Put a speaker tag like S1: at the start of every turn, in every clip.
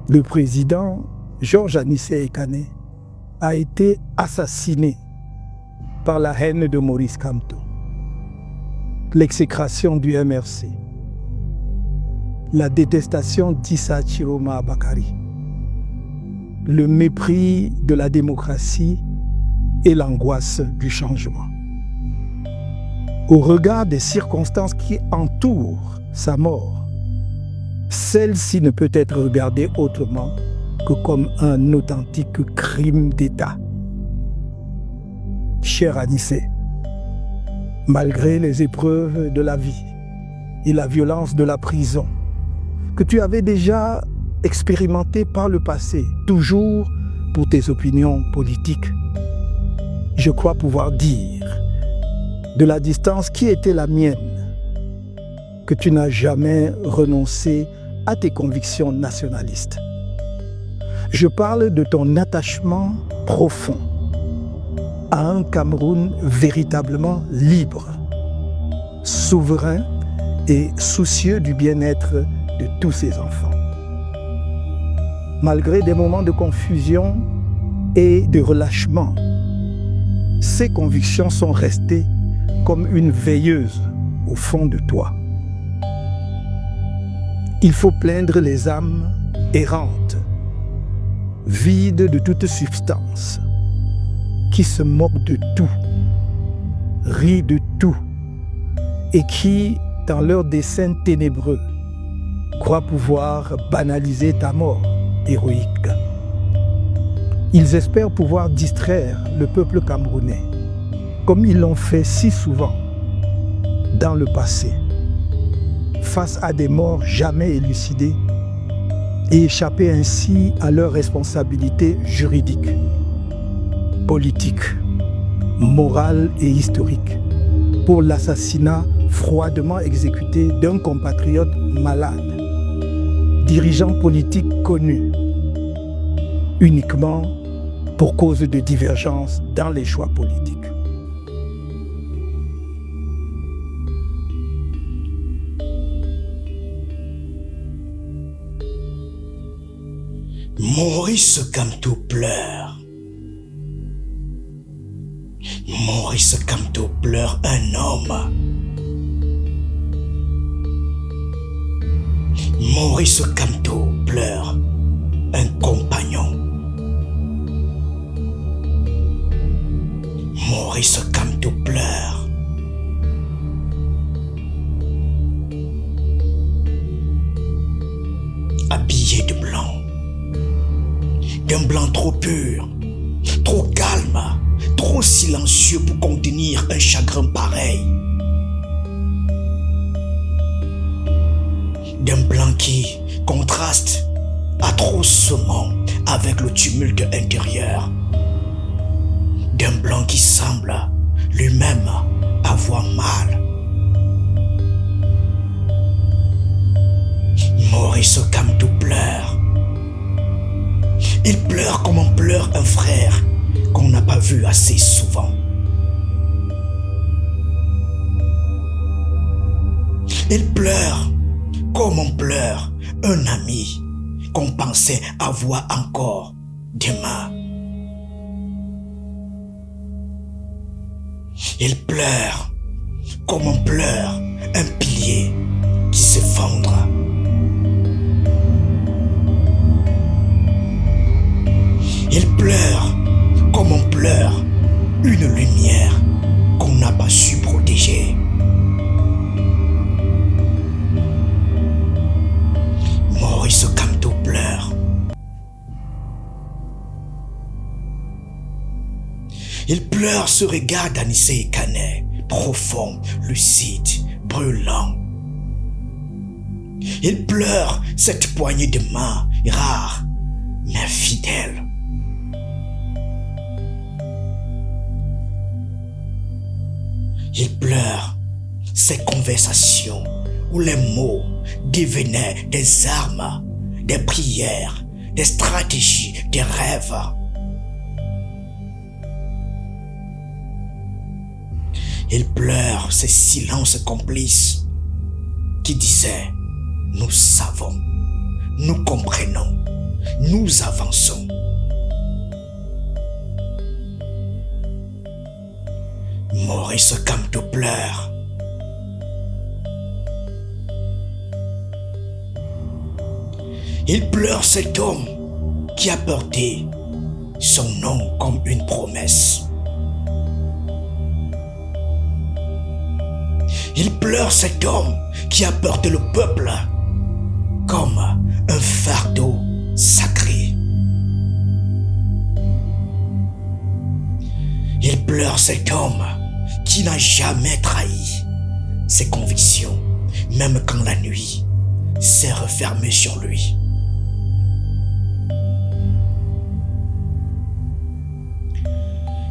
S1: Le président Georges Anissé Ekane a été assassiné par la haine de Maurice Kamto, l'exécration du MRC, la détestation d'Issa Chiroma Abakari, le mépris de la démocratie et l'angoisse du changement. Au regard des circonstances qui entourent sa mort, celle-ci ne peut être regardée autrement que comme un authentique crime d'État. Cher Anissé, malgré les épreuves de la vie et la violence de la prison que tu avais déjà expérimenté par le passé, toujours pour tes opinions politiques, je crois pouvoir dire, de la distance qui était la mienne, que tu n'as jamais renoncé à tes convictions nationalistes. Je parle de ton attachement profond à un Cameroun véritablement libre, souverain et soucieux du bien-être de tous ses enfants. Malgré des moments de confusion et de relâchement, ces convictions sont restées comme une veilleuse au fond de toi. Il faut plaindre les âmes errantes, vides de toute substance, qui se moquent de tout, rient de tout, et qui, dans leur dessein ténébreux, croient pouvoir banaliser ta mort héroïque. Ils espèrent pouvoir distraire le peuple camerounais, comme ils l'ont fait si souvent dans le passé, face à des morts jamais élucidées, et échapper ainsi à leurs responsabilités juridiques, politiques, morales et historiques pour l'assassinat froidement exécuté d'un compatriote malade, dirigeant politique connu, uniquement pour cause de divergences dans les choix politiques.
S2: Maurice Kamto pleure. Maurice Kamto pleure un homme. Maurice Kamto pleure un compagnon. Maurice Kamto pleure habillé de blanc. D'un blanc trop pur, trop calme, trop silencieux pour contenir un chagrin pareil. D'un blanc qui contraste atrocement avec le tumulte intérieur. D'un blanc qui semble lui-même avoir mal. Maurice Kamto pleure. Il pleure comme on pleure un frère qu'on n'a pas vu assez souvent. Il pleure comme on pleure un ami qu'on pensait avoir encore demain. Il pleure comme on pleure un pilier qui s'effondre. Il pleure comme on pleure une lumière qu'on n'a pas su protéger. Maurice Kamto pleure. Il pleure ce regard d'Anissé Ekane, profond, lucide, brûlant. Il pleure cette poignée de main rare, mais fidèle. Il pleure ces conversations où les mots devenaient des armes, des prières, des stratégies, des rêves. Il pleure ces silences complices qui disaient « Nous savons, nous comprenons, nous avançons. Maurice Kamto pleure. Il pleure cet homme qui a porté son nom comme une promesse. Il pleure cet homme qui a porté le peuple comme un fardeau sacré. Il pleure cet homme qui n'a jamais trahi ses convictions, même quand la nuit s'est refermée sur lui.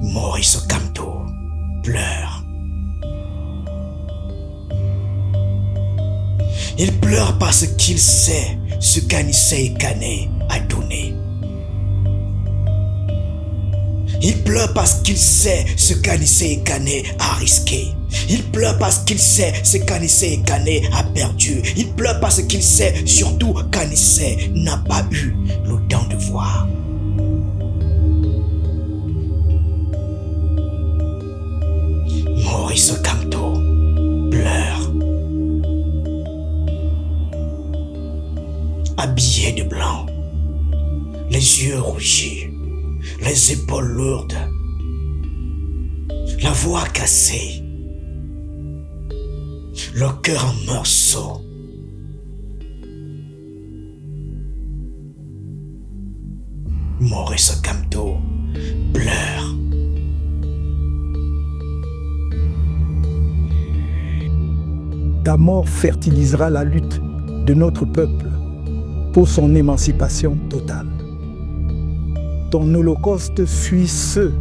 S2: Maurice Kamto pleure. Il pleure parce qu'il sait ce qu'Anissé Kane a donné. Il pleure parce qu'il sait ce qu'Anissé Kane a risqué. Il pleure parce qu'il sait ce qu'Anissé Kane a perdu. Il pleure parce qu'il sait surtout qu'Anissé n'a pas eu le temps de voir. Maurice Kamto pleure. Habillé de blanc, les yeux rougis, les épaules lourdes, la voix cassée, le cœur en morceaux. Maurice Kamto pleure.
S1: Ta mort fertilisera la lutte de notre peuple pour son émancipation totale. Ton holocauste suit ceux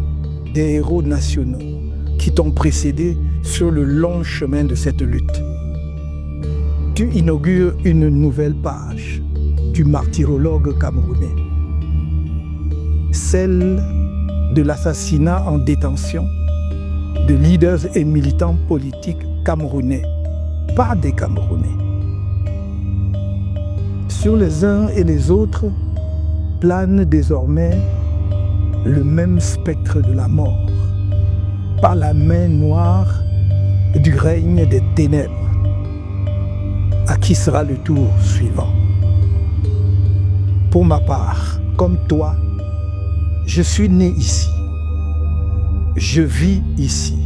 S1: des héros nationaux qui t'ont précédé sur le long chemin de cette lutte. Tu inaugures une nouvelle page du martyrologue camerounais, celle de l'assassinat en détention de leaders et militants politiques camerounais par des Camerounais. Sur les uns et les autres plane désormais le même spectre de la mort, par la main noire du règne des ténèbres. À qui sera le tour suivant? Pour ma part, comme toi, je suis né ici, je vis ici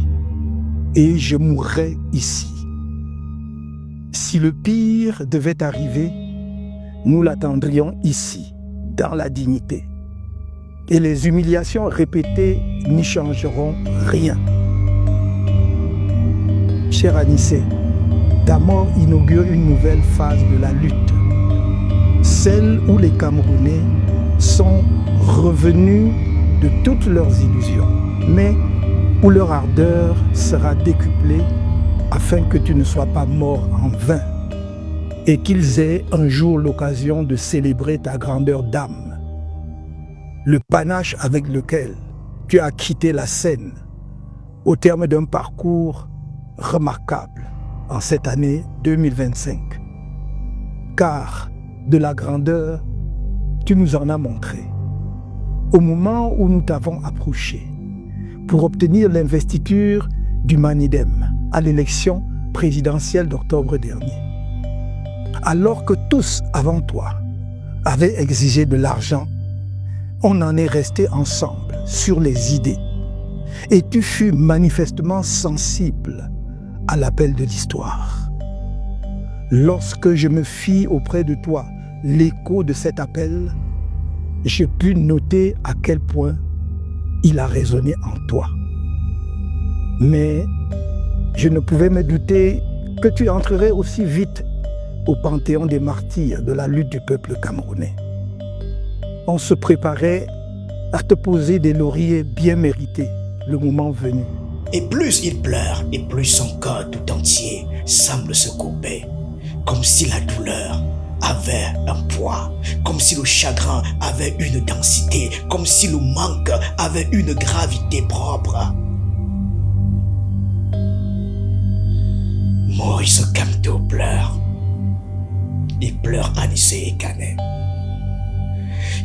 S1: et je mourrai ici. Si le pire devait arriver, nous l'attendrions ici, dans la dignité. Et les humiliations répétées n'y changeront rien. Cher Anissé, ta mort inaugure une nouvelle phase de la lutte, celle où les Camerounais sont revenus de toutes leurs illusions, mais où leur ardeur sera décuplée afin que tu ne sois pas mort en vain et qu'ils aient un jour l'occasion de célébrer ta grandeur d'âme, le panache avec lequel tu as quitté la scène au terme d'un parcours remarquable en cette année 2025. Car de la grandeur, tu nous en as montré. Au moment où nous t'avons approché pour obtenir l'investiture du Manidem à l'élection présidentielle d'octobre dernier. Alors que tous avant toi avaient exigé de l'argent, on en est resté ensemble sur les idées. Et tu fus manifestement sensible à l'appel de l'histoire. Lorsque je me fis auprès de toi l'écho de cet appel, j'ai pu noter à quel point il a résonné en toi. Mais je ne pouvais me douter que tu entrerais aussi vite au panthéon des martyrs de la lutte du peuple camerounais. On se préparait à te poser des lauriers bien mérités le moment venu.
S2: Et plus il pleure, et plus son corps tout entier semble se couper, comme si la douleur avait un poids, comme si le chagrin avait une densité, comme si le manque avait une gravité propre. Maurice Kamto pleure. Il pleure Anissé Kane.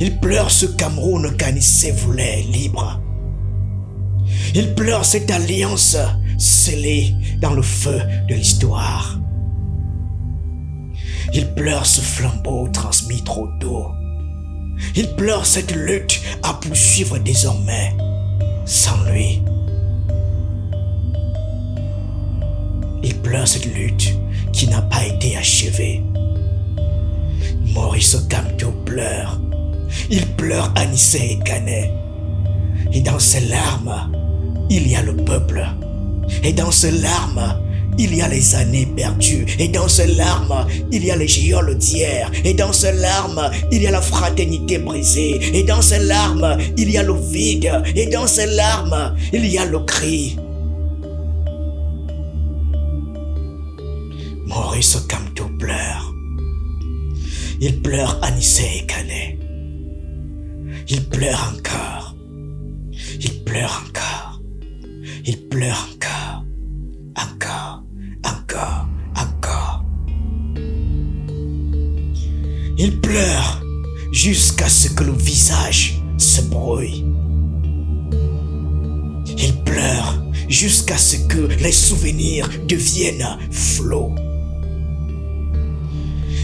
S2: Il pleure ce Cameroun qu'Anissé voulait libre. Il pleure cette alliance scellée dans le feu de l'histoire. Il pleure ce flambeau transmis trop tôt. Il pleure cette lutte à poursuivre désormais sans lui. Il pleure cette lutte qui n'a pas été achevée. Maurice Kamto pleure. Il pleure Anissé Ekane. Et dans ses larmes, il y a le peuple. Et dans ses larmes, il y a les années perdues. Et dans ses larmes, il y a les géoles d'hier. Et dans ses larmes, il y a la fraternité brisée. Et dans ses larmes, il y a le vide. Et dans ses larmes, il y a le cri. Maurice Kamto pleure. Il pleure Anissé Ekane. Il pleure encore. Il pleure encore. Il pleure encore. Encore. Encore. Encore. Il pleure jusqu'à ce que le visage se brouille. Il pleure jusqu'à ce que les souvenirs deviennent flots.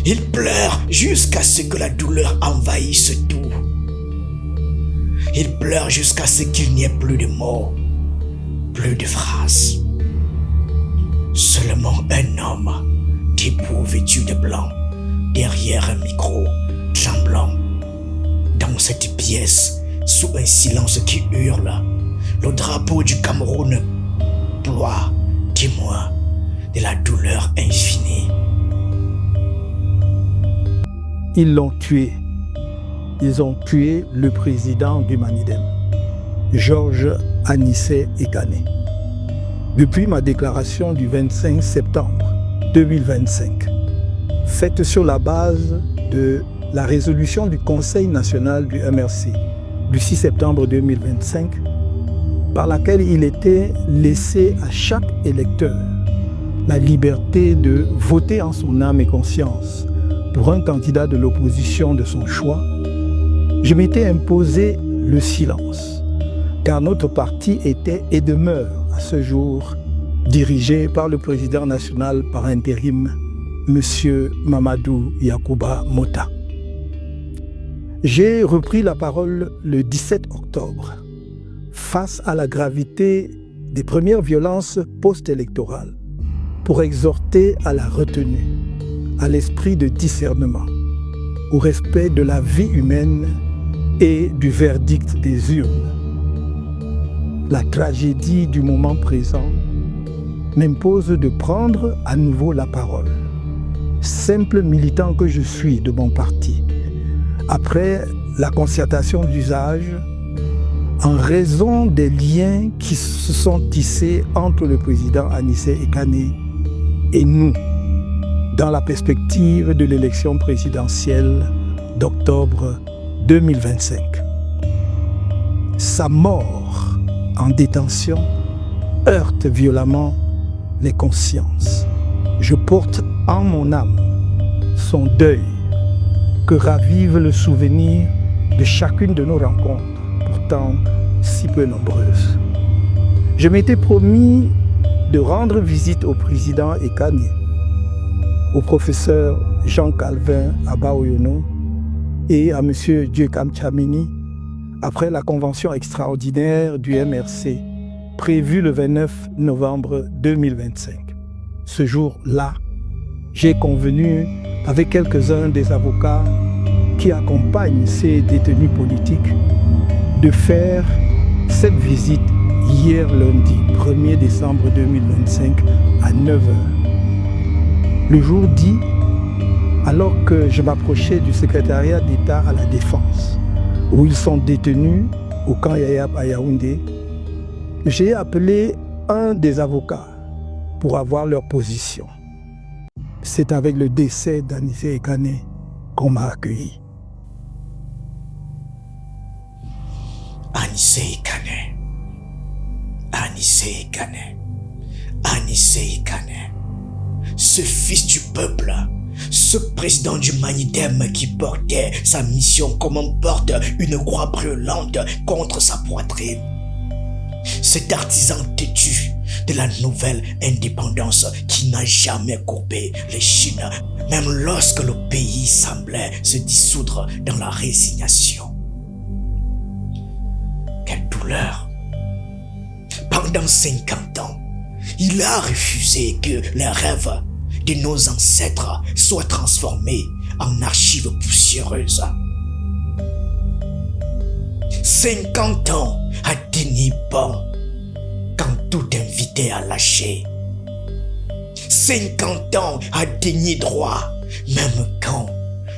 S2: Il pleure jusqu'à ce que la douleur envahisse tout. Il pleure jusqu'à ce qu'il n'y ait plus de mots, plus de phrases. Seulement un homme debout vêtu de blanc, derrière un micro tremblant. Dans cette pièce, sous un silence qui hurle, le drapeau du Cameroun ploie, témoin de la douleur infinie.
S1: Ils l'ont tué. Ils ont tué le président du Manidem, Georges Anissé Ekane. Depuis ma déclaration du 25 septembre 2025, faite sur la base de la résolution du Conseil national du MRC du 6 septembre 2025, par laquelle il était laissé à chaque électeur la liberté de voter en son âme et conscience pour un candidat de l'opposition de son choix, je m'étais imposé le silence, car notre parti était et demeure à ce jour dirigé par le président national par intérim, M. Mamadou Yakuba Mota. J'ai repris la parole le 17 octobre face à la gravité des premières violences post-électorales pour exhorter à la retenue, à l'esprit de discernement, au respect de la vie humaine et du verdict des urnes. La tragédie du moment présent m'impose de prendre à nouveau la parole, simple militant que je suis de mon parti, après la concertation d'usage, en raison des liens qui se sont tissés entre le président Anissé Ekane et nous, dans la perspective de l'élection présidentielle d'octobre 2025. Sa mort en détention heurte violemment les consciences. Je porte en mon âme son deuil que ravive le souvenir de chacune de nos rencontres, pourtant si peu nombreuses. Je m'étais promis de rendre visite au président Ekane, au professeur Jean-Calvin Abaoyono et à M. Dieucam Tchamini après la convention extraordinaire du MRC prévue le 29 novembre 2025. Ce jour-là, j'ai convenu avec quelques-uns des avocats qui accompagnent ces détenus politiques de faire cette visite hier lundi 1er décembre 2025 à 9h. Le jour dit, alors que je m'approchais du secrétariat d'État à la Défense, où ils sont détenus au camp Yayap à Yaoundé, j'ai appelé un des avocats pour avoir leur position. C'est avec le décès d'Anissé Ekane qu'on m'a accueilli.
S2: Anissé Ekane. Anissé Ekane. Anissé Ekane. Ce fils du peuple, ce Ce président du Manidem qui portait sa mission comme on porte une croix brûlante contre sa poitrine. Cet artisan têtu de la nouvelle indépendance qui n'a jamais courbé les chines, même lorsque le pays semblait se dissoudre dans la résignation. Quelle douleur! Pendant 50 ans, il a refusé que les rêves de nos ancêtres soient transformés en archives poussiéreuses. 50 ans à tenir bon quand tout invitait à lâcher. 50 ans à tenir droit même quand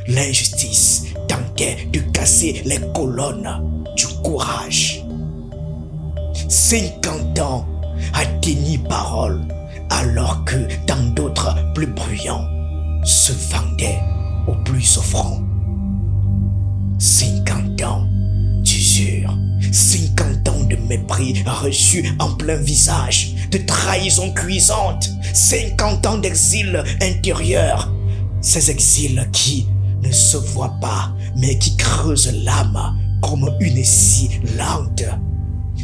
S2: l'injustice tentait de casser les colonnes du courage. 50 ans à tenir parole alors que tant d'autres plus bruyants se vendaient aux plus offrants. 50 ans d'usure, 50 ans de mépris reçus en plein visage, de trahison cuisante, 50 ans d'exil intérieur, ces exils qui ne se voient pas mais qui creusent l'âme comme une scie lente.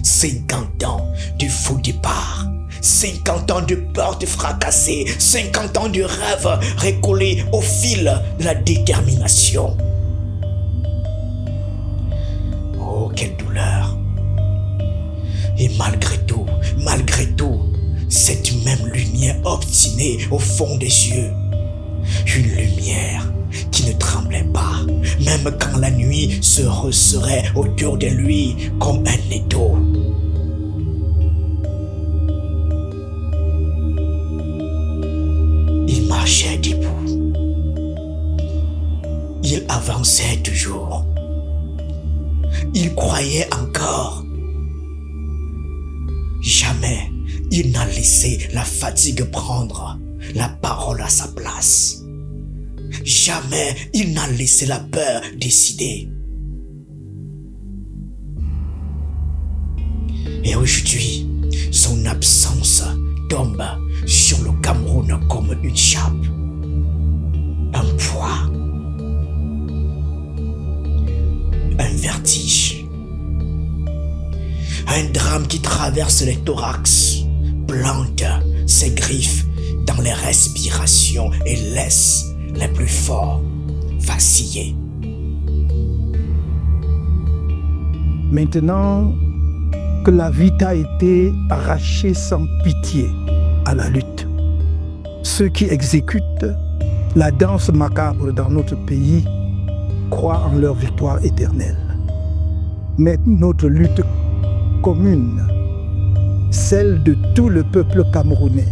S2: 50 ans de faux départ, 50 ans de portes fracassées, 50 ans de rêves recollés au fil de la détermination. Oh, quelle douleur! Et malgré tout, cette même lumière obstinée au fond des yeux, une lumière qui ne tremblait pas, même quand la nuit se resserrait autour de lui comme un étau. Il marchait debout. Il avançait toujours. Il croyait encore. Jamais il n'a laissé la fatigue prendre la parole à sa place. Jamais il n'a laissé la peur décider. Et aujourd'hui, son absence tombe sur le Cameroun comme une chape, un poids, un vertige, un drame qui traverse les thorax, plante ses griffes dans les respirations et laisse les plus forts vaciller.
S1: Maintenant que la vie t'a été arrachée sans pitié à la lutte, ceux qui exécutent la danse macabre dans notre pays croient en leur victoire éternelle. Mais notre lutte commune, celle de tout le peuple camerounais,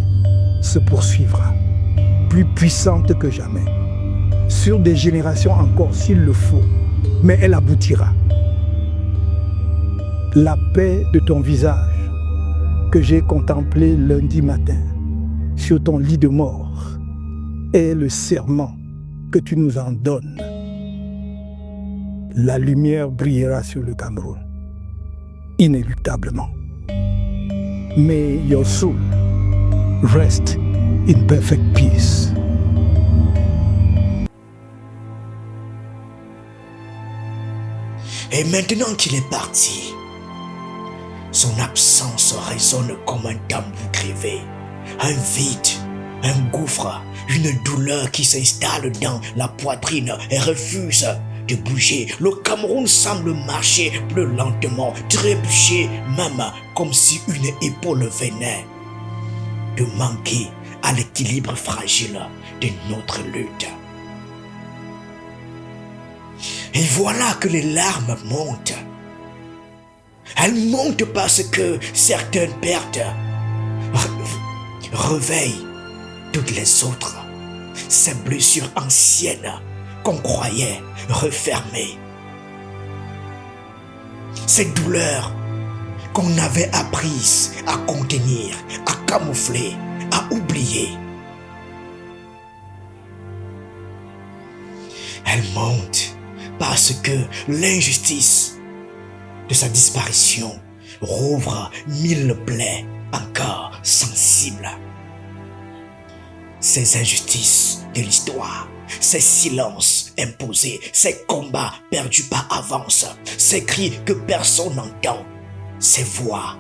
S1: se poursuivra, plus puissante que jamais, sur des générations encore s'il le faut, mais elle aboutira. La paix de ton visage que j'ai contemplé lundi matin sur ton lit de mort est le serment que tu nous en donnes. La lumière brillera sur le Cameroun, inéluctablement. May your soul rest in perfect peace.
S2: Et maintenant qu'il est parti, son absence résonne comme un tambour grivé, un vide, un gouffre, une douleur qui s'installe dans la poitrine et refuse de bouger. Le Cameroun semble marcher plus lentement, trébucher même comme si une épaule venait de manquer à l'équilibre fragile de notre lutte. Et voilà que les larmes montent. Elles montent parce que certaines pertes réveillent toutes les autres. Ces blessures anciennes qu'on croyait refermées. Ces douleurs qu'on avait apprises à contenir, à camoufler, à oublier. Elles montent parce que l'injustice de sa disparition rouvre 1000 plaies encore sensibles. Ces injustices de l'histoire ces silences imposés, ces combats perdus par avance, ces cris que personne n'entend, ces voix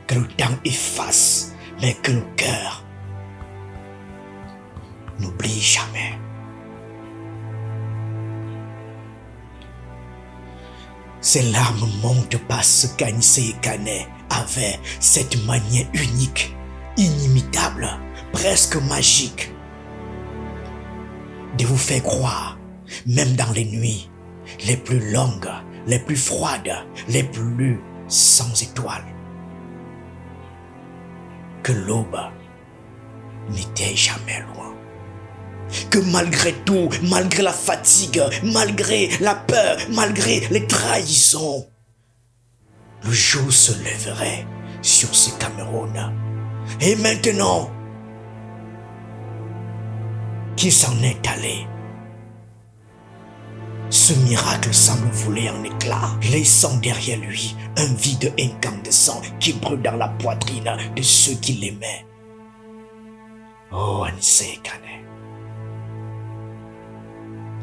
S2: que le temps efface, mais que le cœur n'oublie jamais. Ces larmes montent parce qu'Anissé Kane avait cette manière unique, inimitable, presque magique, de vous faire croire, même dans les nuits les plus longues, les plus froides, les plus sans étoiles, que l'aube n'était jamais loin. Que malgré tout, malgré la fatigue, malgré la peur, malgré les trahisons, le jour se lèverait sur ce Cameroun. Et maintenant qu'il s'en est allé, ce miracle semble voler en éclats, laissant derrière lui un vide incandescent qui brûle dans la poitrine de ceux qui l'aimaient. Oh, Anissé Kane,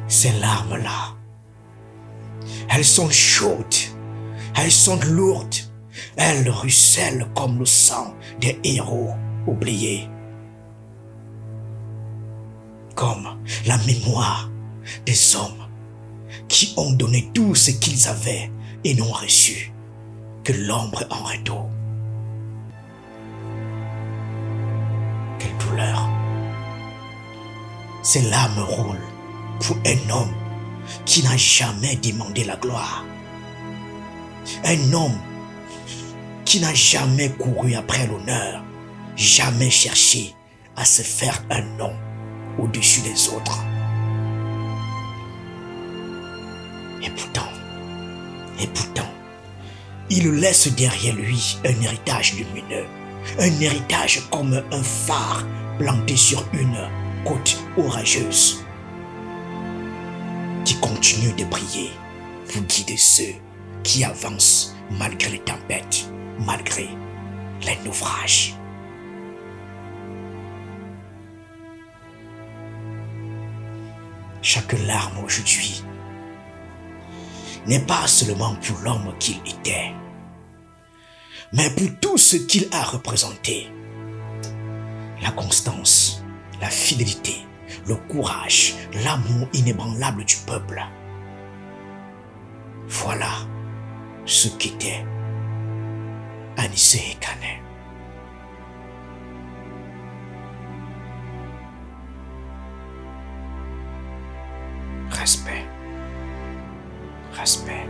S2: ces larmes-là, elles sont chaudes, elles sont lourdes, elles ruissellent comme le sang des héros oubliés, comme la mémoire des hommes qui ont donné tout ce qu'ils avaient et n'ont reçu que l'ombre en retour. Quelle douleur! Ces larmes roulent pour un homme qui n'a jamais demandé la gloire. Un homme qui n'a jamais couru après l'honneur, jamais cherché à se faire un nom au-dessus des autres. Et pourtant, il laisse derrière lui un héritage lumineux, un héritage comme un phare planté sur une côte orageuse qui continue de briller pour guider ceux qui avancent malgré les tempêtes, malgré les naufrages. Chaque larme aujourd'hui n'est pas seulement pour l'homme qu'il était, mais pour tout ce qu'il a représenté. La constance, la fidélité, le courage, l'amour inébranlable du peuple. Voilà ce qu'était Anissé Kane. Respect. Respect.